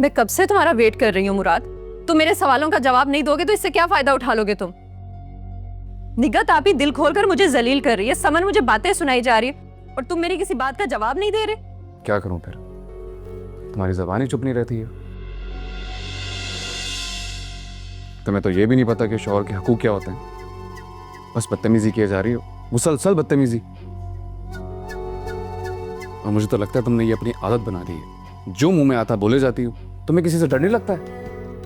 मैं कब से तुम्हारा वेट कर रही हूँ मुराद। तुम मेरे सवालों का जवाब नहीं दोगे तो इससे क्या फायदा उठा लोगे तुम? निगत आप ही दिल खोलकर मुझे जलील कर रही है, समन मुझे बातें सुनाई जा रही है और तुम मेरी किसी बात का जवाब नहीं दे रहे। क्या करूं फिर, तुम्हारी जबान ही चुप नहीं रहती है। तुम्हें तो ये भी नहीं पता कि शौहर के हकूक क्या होते हैं। बस बदतमीजी किए जा रही हो, मुसलसल बदतमीजी। और मुझे तो लगता है तुमने ये अपनी आदत बना ली है, जो मुंह में आता बोले जाती हो। तुम्हें किसी से डर नहीं लगता है?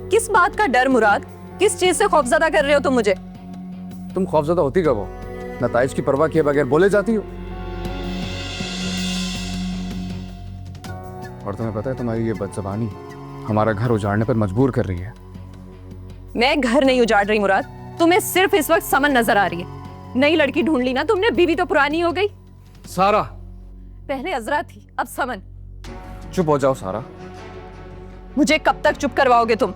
किस बात का डर मुराद? किस चीज से खौफजदा कर रहे हो तुम मुझे? तुम खौफजदा होती कब हो? नताइज की परवाह किए बगैर बोले जाती हो। और तुम्हें पता है तुम्हारी ये बदजबानी हमारा घर उजाड़ने पर मजबूर कर रही है। मैं घर नहीं उजाड़ रही मुराद, तुम्हें सिर्फ इस वक्त समन नजर आ रही है। नई लड़की ढूंढ ली ना तुमने, बीवी तो पुरानी हो गई। सारा, पहले अजरा थी, अब समन। चुप हो जाओ सारा। मुझे कब तक चुप करवाओगे तुम?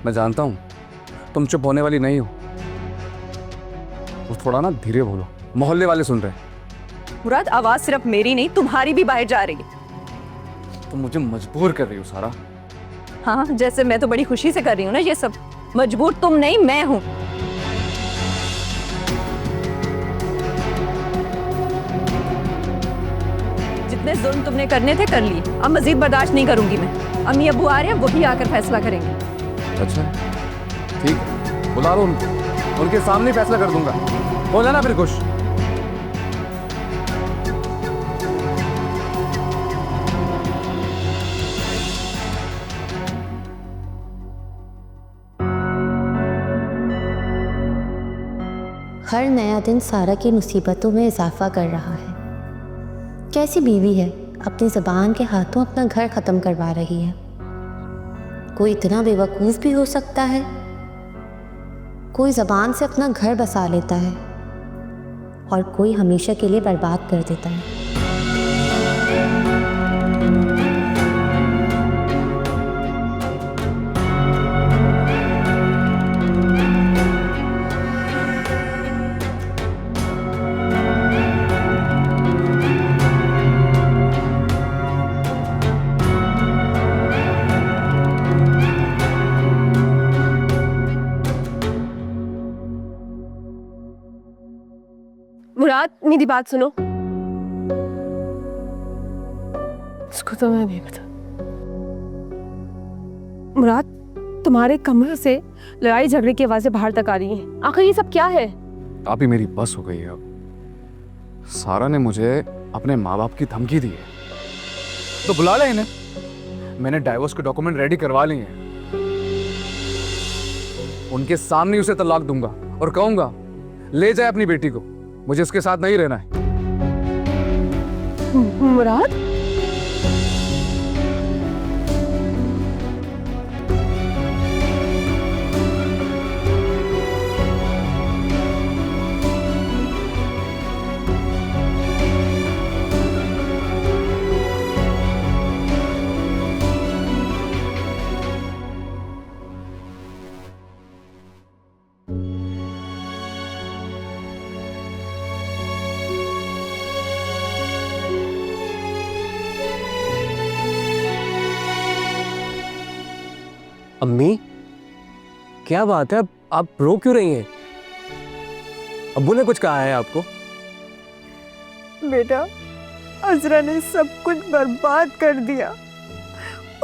मैं जानता हूं तुम चुप होने वाली नहीं हो। वो थोड़ा ना धीरे बोलो, मोहल्ले वाले सुन रहे हैं। मुराद आवाज सिर्फ मेरी नहीं तुम्हारी भी बाहर जा रही है। तुम मुझे मजबूर कर रही हो सारा। हाँ, जैसे मैं तो बड़ी खुशी से कर रही हूँ ना ये सब। मजबूर तुम नहीं, मैं हूं। जितने जुल्म तुमने करने थे कर लिए, अब मजीद बर्दाश्त नहीं करूंगी मैं। अम्मी अब्बू आ रहे हैं, वही आकर फैसला करेंगे। अच्छा ठीक है, बुला लो उनको, उनके सामने फैसला कर दूंगा। हो जाना फिर खुश। हर नया दिन सारा की मुसीबतों में इजाफा कर रहा है। कैसी बीवी है, अपनी ज़बान के हाथों अपना घर ख़त्म करवा रही है। कोई इतना बेवकूफ़ भी हो सकता है? कोई ज़बान से अपना घर बसा लेता है और कोई हमेशा के लिए बर्बाद कर देता है। मुराद मेरी बात सुनो। इसको तो मैं नहीं पता। मुराद तुम्हारे कमरे से लड़ाई झगड़े की आवाजें बाहर तक आ रही हैं। आखिर ये सब क्या है? आप ही मेरी बस हो गई है अब। सारा ने मुझे अपने माँ बाप की धमकी दी है, तो बुला ले इन्हें। मैंने डाइवोर्स के डॉक्यूमेंट रेडी करवा लिए हैं। उनके सामने ही उसे तलाक दूंगा और कहूंगा ले जाए अपनी बेटी को, मुझे उसके साथ नहीं रहना है। मुराद अम्मी, क्या बात है, आप रो क्यों रही हैं? अब्बू ने कुछ कहा है आपको? बेटा, अजरा ने सब कुछ बर्बाद कर दिया।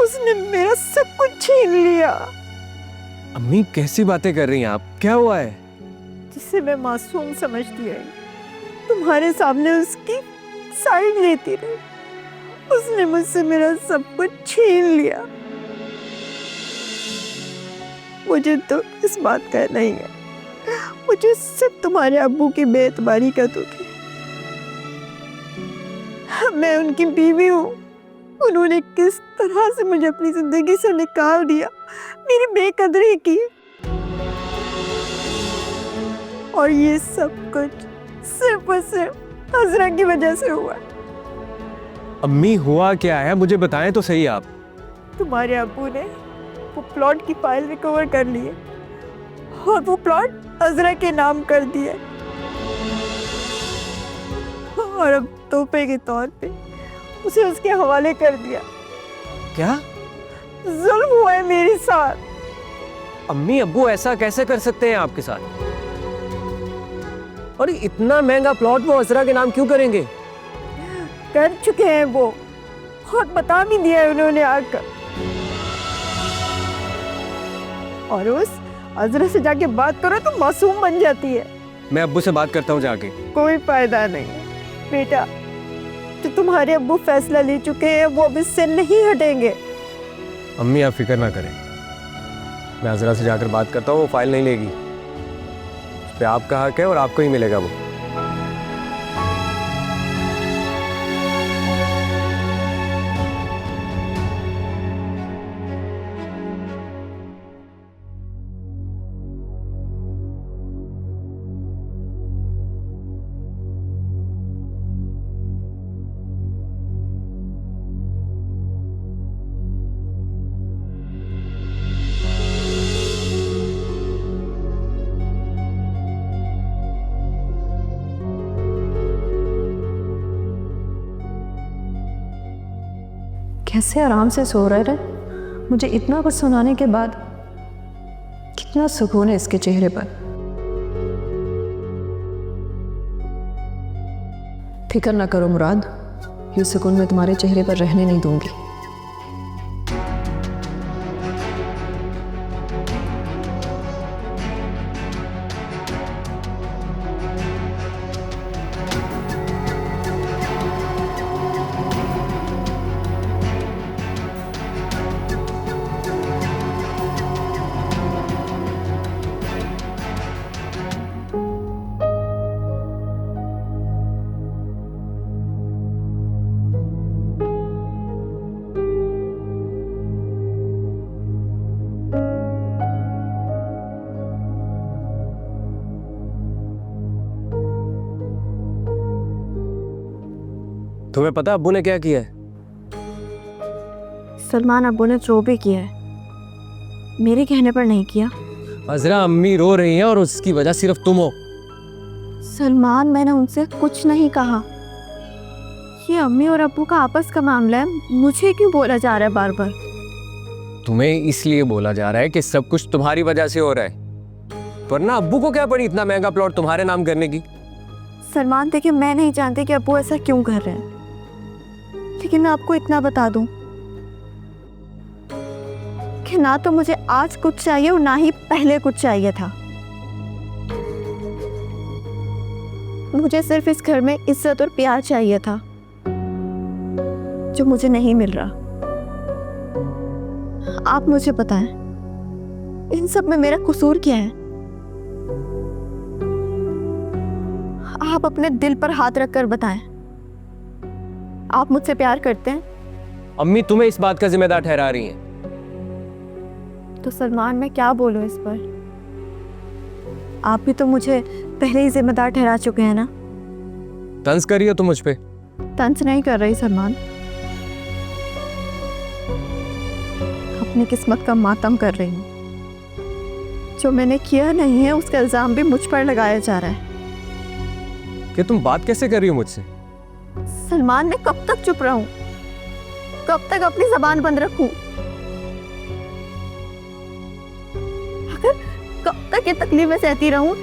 उसने मेरा सब कुछ छीन लिया। अम्मी कैसी बातें कर रही हैं आप? क्या हुआ है? जिसे मैं मासूम समझती आई, तुम्हारे सामने उसकी साइड लेती रही। उसने मुझसे मेरा सब कुछ छीन लिया। मुझे तो इस बात का नहीं है, मुझे सिर्फ तुम्हारे अब्बू की बेएतबारी का दुख है। मैं उनकी बीवी हूँ। उन्होंने किस तरह से मुझे अपनी जिंदगी से निकाल दिया, मेरी बेकदरी की। और ये सब कुछ सिर्फ और सिर्फ अजरा की वजह से हुआ। अम्मी हुआ क्या है, मुझे बताएं तो सही आप। तुम्हारे अब्बू ने वो प्लॉट की फाइल रिकवर कर ली है और वो प्लॉट अजरा के नाम कर दिए और अब तोहफे के तौर पे उसे उसके हवाले कर दिया। क्या? जुल्म हुआ है मेरे साथ। अम्मी अब्बू ऐसा कैसे कर सकते हैं आपके साथ? और इतना महंगा प्लॉट वो अजरा के नाम क्यों करेंगे? कर चुके हैं वो, खुद बता भी दिया है उन्होंने आकर। और उस अजरा से जाके बात करो तो मासूम बन जाती है। मैं अब्बू से बात करता हूँ जाके। कोई फायदा नहीं बेटा, तो तुम्हारे अब्बू फैसला ले चुके हैं, वो अब इससे नहीं हटेंगे। अम्मी आप फिक्र ना करें, मैं अजरा से जाकर बात करता हूँ, वो फाइल नहीं लेगी। उस पे आपका हक है और आपको ही मिलेगा वो। कैसे आराम से सो रहे थे। मुझे इतना कुछ सुनाने के बाद कितना सुकून है इसके चेहरे पर। फिक्र ना करो मुराद, ये सुकून मैं तुम्हारे चेहरे पर रहने नहीं दूंगी। तुम्हें पता अब्बू ने क्या किया है? सलमान अब्बू ने जो भी किया है मेरे कहने पर नहीं किया। अजरा अम्मी रो रही हैं और उसकी वजह सिर्फ तुम हो। सलमान मैंने उनसे कुछ नहीं कहा, ये अम्मी और अब्बू का आपस का मामला है, मुझे क्यों बोला जा रहा है बार बार? तुम्हें इसलिए बोला जा रहा है कि सब कुछ तुम्हारी वजह से हो रहा है, वरना अब्बू को क्या पड़ी इतना महंगा प्लॉट तुम्हारे नाम करने की? सलमान देखिए, मैं नहीं जानती कि अब्बू ऐसा क्यों कर रहे हैं, लेकिन मैं आपको इतना बता दूं कि ना तो मुझे आज कुछ चाहिए और ना ही पहले कुछ चाहिए था। मुझे सिर्फ इस घर में इज्जत और प्यार चाहिए था, जो मुझे नहीं मिल रहा। आप मुझे बताएं, इन सब में मेरा कसूर क्या है? आप अपने दिल पर हाथ रखकर बताएं, आप मुझसे प्यार करते हैं? अम्मी तुम्हें इस बात का जिम्मेदार ठहरा रही हैं। तो सलमान मैं क्या बोलूं इस पर? आप भी तो मुझे पहले ही जिम्मेदार ठहरा चुके हैं ना। तंज करिए तुम मुझ पे। तंज नहीं कर रही सलमान, अपनी किस्मत का मातम कर रही हूँ। जो मैंने किया नहीं है उसका इल्जाम भी मुझ पर लगाया जा रहा है। कि तुम बात कैसे कर रही हो मुझसे? सलमान मैं कब तक चुप रहूं? कब तक अपनी जबान बंद रखूं? आखिर कब तक ये तकलीफें सहती रहूं?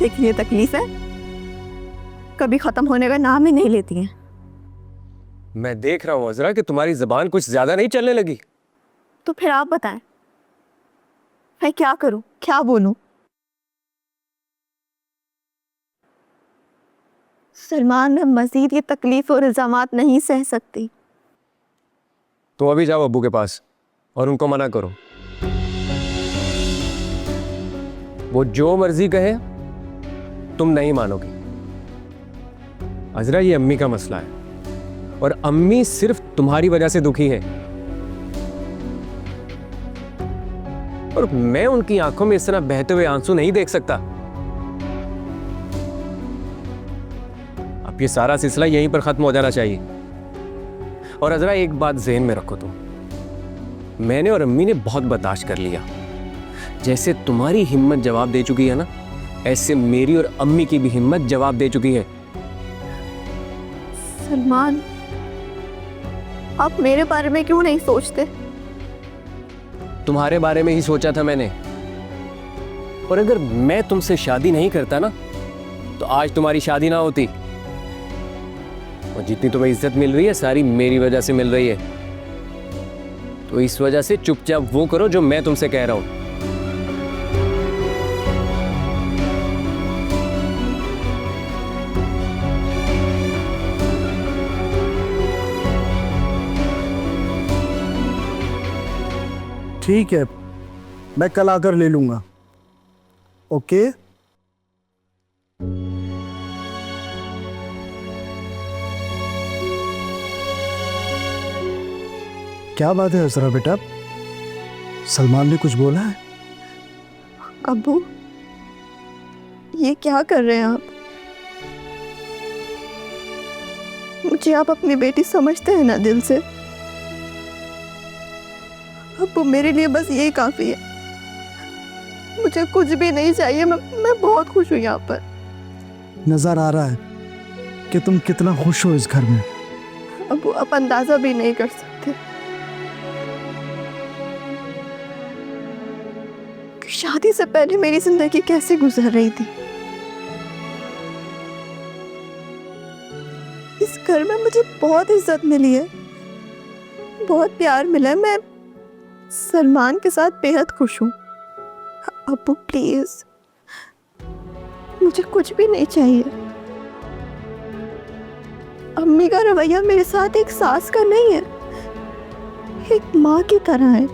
लेकिन ये तकलीफें कभी खत्म होने का नाम ही नहीं लेती हैं। मैं देख रहा हूँ अजरा कि तुम्हारी जबान कुछ ज्यादा नहीं चलने लगी। तो फिर आप बताएं, मैं क्या करूं, क्या बोलूं? सलमान मैं मजीद ये तकलीफ और इल्जामात नहीं सह सकती। तुम अभी जाओ अब्बू के पास और उनको मना करो। वो जो मर्जी कहे तुम नहीं मानोगी। अजरा ये अम्मी का मसला है और अम्मी सिर्फ तुम्हारी वजह से दुखी है, और मैं उनकी आंखों में इस तरह बहते हुए आंसू नहीं देख सकता। अब ये सारा सिलसिला यहीं पर खत्म हो जाना चाहिए। और अजरा एक बात ज़हन में रखो तुम, मैंने और अम्मी ने बहुत बर्दाश्त कर लिया। जैसे तुम्हारी हिम्मत जवाब दे चुकी है ना, ऐसे मेरी और अम्मी की भी हिम्मत जवाब दे चुकी है। सलमान आप मेरे बारे में क्यों नहीं सोचते? तुम्हारे बारे में ही सोचा था मैंने। और अगर मैं तुमसे शादी नहीं करता ना, तो आज तुम्हारी शादी ना होती। और जितनी तुम्हें इज्जत मिल रही है, सारी मेरी वजह से मिल रही है। तो इस वजह से चुपचाप वो करो जो मैं तुमसे कह रहा हूं। ठीक है, मैं कल आकर ले लूंगा। ओके। क्या बात है असरा बेटा, सलमान ने कुछ बोला है? अब्बू, ये क्या कर रहे हैं आप? मुझे आप अपनी बेटी समझते हैं ना दिल से? अब्बू, मेरे लिए बस यही काफी है। मुझे कुछ भी नहीं चाहिए। मैं बहुत खुश हूँ यहाँ पर। नजर आ रहा है कि तुम कितना खुश हो इस घर में। अब्बू, आप अंदाजा भी नहीं कर सकते कि शादी से पहले मेरी जिंदगी कैसे गुजर रही थी। इस घर में मुझे बहुत इज्जत मिली है, बहुत प्यार मिला है। मैं सलमान के साथ बेहद खुश हूँ। अब्बू प्लीज, मुझे कुछ भी नहीं चाहिए। अम्मी का रवैया मेरे साथ एक सास का नहीं है, एक माँ की तरह है।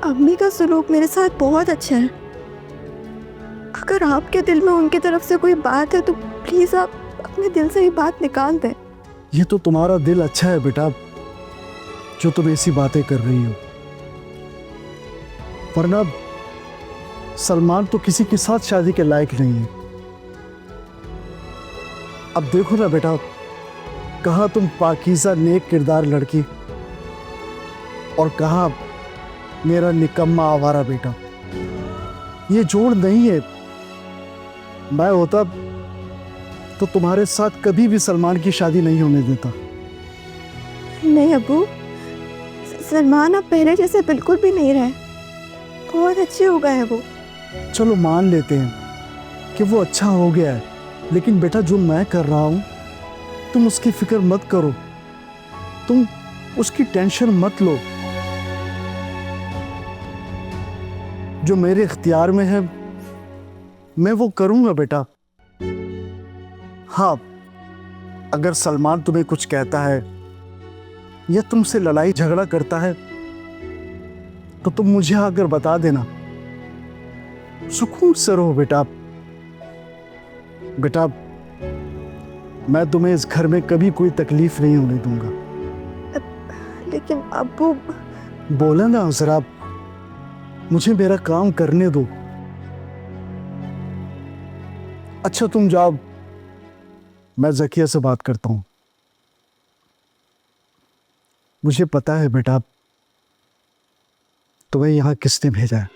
अम्मी का सलूक मेरे साथ बहुत अच्छा है। अगर आपके दिल में उनकी तरफ से कोई बात है तो प्लीज आप अपने दिल से ये बात निकाल दें। ये तो तुम्हारा दिल अच्छा है बेटा, जो तुम ऐसी बातें कर रही हो, वरना सलमान तो किसी के साथ शादी के लायक नहीं है। अब देखो ना बेटा, कहाँ तुम पाकीज़ा नेक किरदार लड़की और कहाँ मेरा निकम्मा आवारा बेटा। ये जोड़ नहीं है। मैं होता तो तुम्हारे साथ कभी भी सलमान की शादी नहीं होने देता। नहीं अब्बू, सलमान अब पहले जैसे बिल्कुल भी नहीं रहे, बहुत अच्छे हो गए हैं वो। चलो मान लेते हैं कि वो अच्छा हो गया है, लेकिन बेटा जो मैं कर रहा हूं, तुम उसकी फिक्र मत करो, तुम उसकी टेंशन मत लो। जो मेरे इख्तियार में है मैं वो करूंगा बेटा। हाँ, अगर सलमान तुम्हें कुछ कहता है या तुमसे लड़ाई झगड़ा करता है तो तुम मुझे आकर बता देना। सुकून से रहो बेटा। बेटा, मैं तुम्हें इस घर में कभी कोई तकलीफ नहीं होने दूंगा। लेकिन अब्बू, बोला ना जरा, मुझे मेरा काम करने दो। अच्छा तुम जाओ, मैं जकिया से बात करता हूं। मुझे पता है बेटा तुम्हें यहां किसने भेजा है।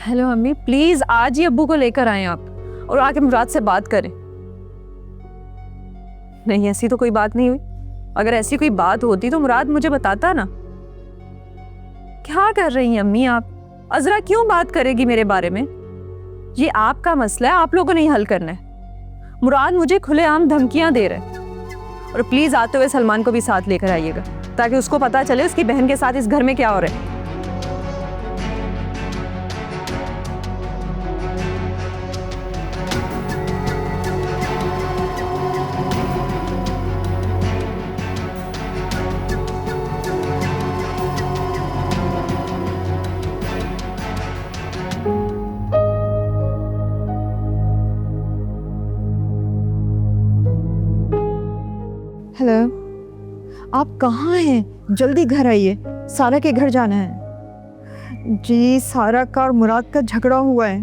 हेलो अम्मी, प्लीज आज ही अब्बू को लेकर आए आप और आके मुराद से बात करें। नहीं, ऐसी तो कोई बात नहीं हुई। अगर ऐसी कोई बात होती तो मुराद मुझे बताता ना। क्या कर रही हैं अम्मी आप? अजरा क्यों बात करेगी मेरे बारे में? ये आपका मसला है, आप लोगों ने ही हल करना है। मुराद मुझे खुलेआम धमकियां दे रहे हैं। और प्लीज आते हुए सलमान को भी साथ लेकर आइएगा, ताकि उसको पता चले उसकी बहन के साथ इस घर में क्या हो रहा है। हेलो, आप कहाँ हैं? जल्दी घर आइए, सारा के घर जाना है। जी, सारा का और मुराद का झगड़ा हुआ है।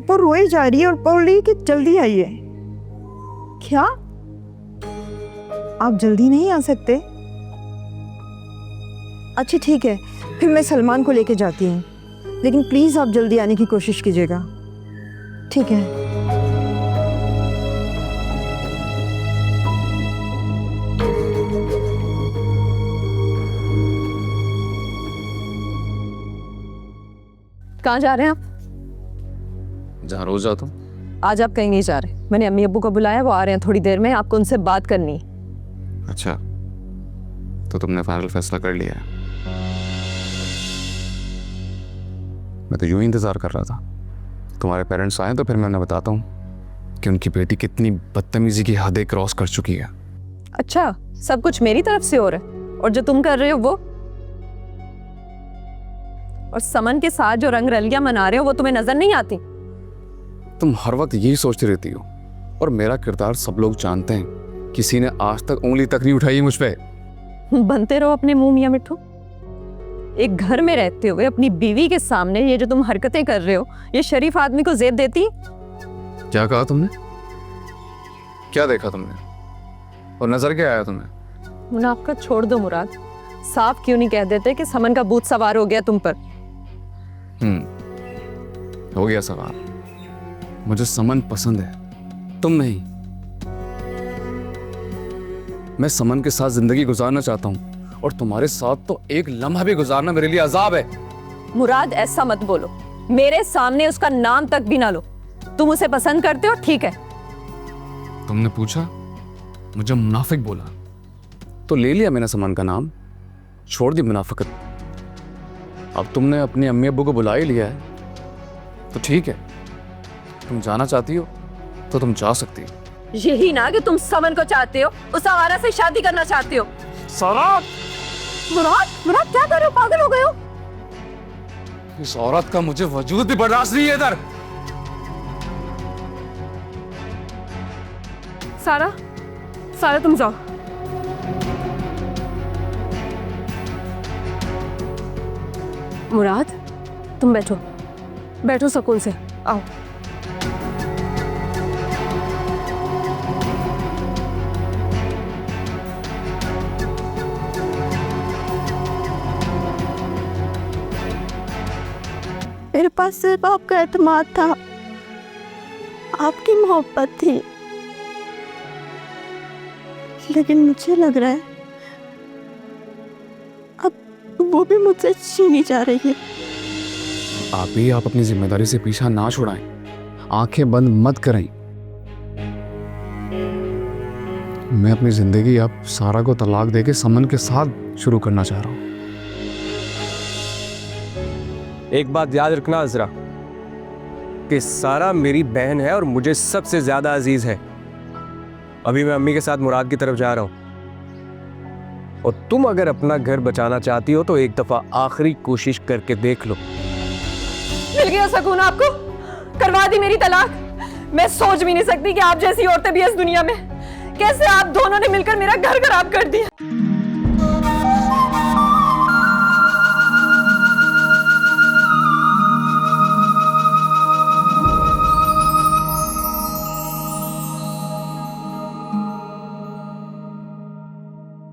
वो रोए जा रही है और बोल रही है कि जल्दी आइए। क्या आप जल्दी नहीं आ सकते? अच्छा ठीक है, फिर मैं सलमान को लेके जाती हूँ, लेकिन प्लीज़ आप जल्दी आने की कोशिश कीजिएगा। ठीक है। कहाँ जा रहे हैं आप? जहाँ रोज जाता हूँ। आज आप कहीं नहीं जा रहे। मैंने अम्मी अब्बू को बुलाया, वो आ रहे हैं थोड़ी देर में, आपको उनसे बात करनी है। अच्छा, तो तुमने फाइनल फैसला कर लिया है? मैं तो यूं ही इंतजार कर रहा था तुम्हारे पेरेंट्स आए तो फिर मैं उन्हें बताता हूँ कि उनकी बेटी कितनी बदतमीजी की हदें क्रॉस कर चुकी है। अच्छा, सब कुछ मेरी तरफ से हो रहा है, और जो तुम कर रहे हो वो, और समन के साथ जो रंग रलियां मना रहे हो वो तुम्हें नजर नहीं आती? तुम हर वक्त यही सोचती रहती हो, और मेरा किरदार सब लोग जानते हैं। किसी ने आज तक उंगली तक नहीं उठाई मुझ पे। बनते रहो अपने मुंह मियां मिट्ठू। एक घर में रहते हुए अपनी बीवी के सामने ये जो तुम हरकतें कर रहे हो, ये शरीफ आदमी को जेब देती? क्या कहा तुमने? क्या देखा तुमने? और नजर क्या आया तुम्हें? मुनाफिकत छोड़ दो मुराद, साफ क्यों नहीं कह देते कि समन का भूत सवार हो गया तुम पर? हो गया सवाल। मुझे समन पसंद है, तुम नहीं। मैं समन के साथ जिंदगी गुजारना चाहता हूं, और तुम्हारे साथ तो एक लम्हा भी गुजारना मेरे लिए अजाब है। मुराद ऐसा मत बोलो, मेरे सामने उसका नाम तक भी ना लो। तुम उसे पसंद करते हो, ठीक है। तुमने पूछा, मुझे मुनाफिक बोला, तो ले लिया मैंने समन का नाम, छोड़ दी मुनाफिकत। अब तुमने अपनी अम्मी अब्बू को बुला ही लिया है, तो ठीक है। तुम जाना चाहती हो तो तुम जा सकती हो। यही ना कि तुम समन को चाहते हो, उस आवारा से शादी करना चाहते हो। सारा, मुराद, मुराद क्या कर रहे हो? पागल हो गए हो? इस औरत का मुझे वजूद भी बर्दाश्त नहीं है इधर। सारा, सारा तुम जाओ। मुराद, तुम बैठो, बैठो सुकून से, आओ। मेरे पास सिर्फ आपका एतमाद था, आपकी मोहब्बत थी, लेकिन मुझे लग रहा है अब वो भी मुझसे छीनी जा रही है। आप अपनी जिम्मेदारी से पीछा ना छुड़ाएं, आंखें बंद मत करें। मैं अपनी जिंदगी अब सारा को तलाक देके समन के साथ शुरू करना चाह रहा हूं। एक बात याद रखना अजरा, कि सारा मेरी बहन है और मुझे सबसे ज्यादा अजीज है। अभी मैं अम्मी के साथ मुराद की तरफ जा रहा हूं, और तुम अगर अपना घर बचाना चाहती हो तो एक दफा आखिरी कोशिश करके देख लो। मिल गया सुकून आपको? करवा दी मेरी तलाक? मैं सोच भी नहीं सकती कि आप जैसी औरतें भी इस दुनिया में। कैसे आप दोनों ने मिलकर मेरा घर खराब कर दिया।